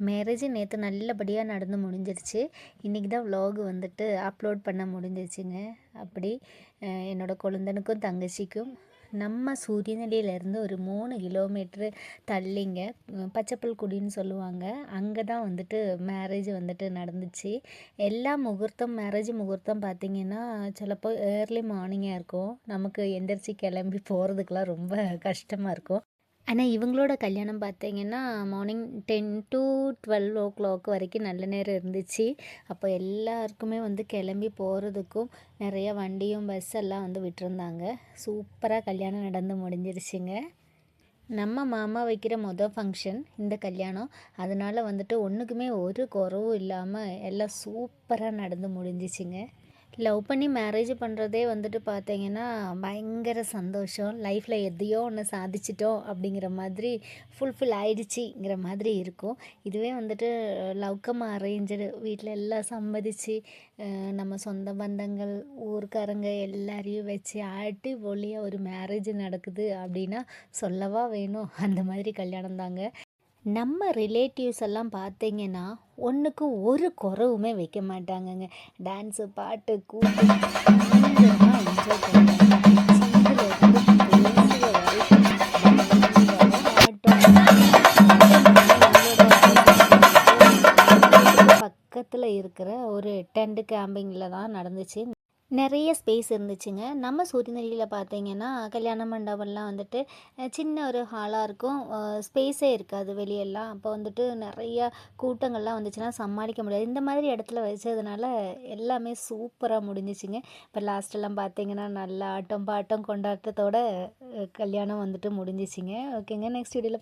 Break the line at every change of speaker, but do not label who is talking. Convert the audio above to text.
Marriage நேற்று நல்லபடியாக நடந்து முடிஞ்சிருச்சு. இன்றைக்கி தான் விலாக் வந்துட்டு அப்லோட் பண்ண முடிஞ்சிருச்சுங்க. அப்படி என்னோடய கொழுந்தனுக்கும் தங்கச்சிக்கும் நம்ம சூரியநெல்லியிலேருந்து ஒரு 3 கிலோமீட்ரு தள்ளிங்க பச்சைப்புல்குடின்னு சொல்லுவாங்க. அங்கே தான் வந்துட்டு மேரேஜ் வந்துட்டு நடந்துச்சு. எல்லா முகூர்த்தம் மேரேஜ் முகூர்த்தம் பார்த்திங்கன்னா சிலப்போ ஏர்லி மார்னிங்காக இருக்கும். நமக்கு எந்திரிச்சு கிளம்பி போகிறதுக்கெலாம் ரொம்ப கஷ்டமாக இருக்கும். ஆனால் இவங்களோட கல்யாணம் பார்த்தீங்கன்னா மார்னிங் 10 to 12 வரைக்கும் நல்ல நேரம் இருந்துச்சு. அப்போ எல்லாருக்குமே வந்து கிளம்பி போகிறதுக்கும் நிறைய வண்டியும் பஸ் எல்லாம் வந்து விட்டுருந்தாங்க. சூப்பராக கல்யாணம் நடந்து முடிஞ்சிருச்சுங்க. நம்ம மாமா வைக்கிற ஃபங்க்ஷன் இந்த கல்யாணம். அதனால் வந்துட்டு ஒன்றுக்குமே ஒரு குறவும் இல்லாமல் எல்லாம் சூப்பராக நடந்து முடிஞ்சிச்சுங்க. லவ் பண்ணி மேரேஜ் பண்ணுறதே வந்துட்டு பார்த்தீங்கன்னா பயங்கர சந்தோஷம். லைஃப்பில் எதையோ ஒன்று சாதிச்சிட்டோம் அப்படிங்கிற மாதிரி ஃபுல்ஃபில் ஆயிடுச்சுங்கிற மாதிரி இருக்கும். இதுவே வந்துட்டு லவ் கம் அரேஞ்சடு வீட்டில் எல்லாம் சம்மதிச்சு நம்ம சொந்த பந்தங்கள் ஊர்க்காரங்க எல்லாரையும் வச்சு அடிப்பொலியாக ஒரு மேரேஜ் நடக்குது அப்படின்னா சொல்லவா வேணும். அந்த மாதிரி கல்யாணம் தாங்க. நம்ம ரிலேட்டிவ்ஸ் எல்லாம் பார்த்தீங்கன்னா ஒன்றுக்கு ஒரு குறவுமே வைக்க மாட்டாங்கங்க. டான்ஸு பாட்டு கூத்து பயங்கரமாக என்ஜாய் பண்ணுவாங்க. சிங்கிலேருந்து பேசுகிற வரைக்கும் பக்கத்தில் இருக்கிற ஒரு டென்ட் கேம்பிங்கில் தான் நடந்துச்சு. நிறைய ஸ்பேஸ் இருந்துச்சுங்க. நம்ம சூரியநெல்லியில் பார்த்தீங்கன்னா கல்யாண மண்டபம்லாம் வந்துட்டு சின்ன ஒரு ஹாலாக இருக்கும். ஸ்பேஸே இருக்காது வெளியெல்லாம். அப்போ வந்துட்டு நிறையா கூட்டங்கள்லாம் வந்துச்சுன்னா சமாளிக்க முடியாது. இந்த மாதிரி இடத்துல வச்சதுனால எல்லாமே சூப்பராக முடிஞ்சிச்சுங்க. இப்போ லாஸ்ட்டெல்லாம் பார்த்தீங்கன்னா நல்லா ஆட்டம் பாட்டம் கொண்டாட்டத்தோட கல்யாணம் வந்துட்டு முடிஞ்சிச்சுங்க. ஓகேங்க, நெக்ஸ்ட் வீடியோவில்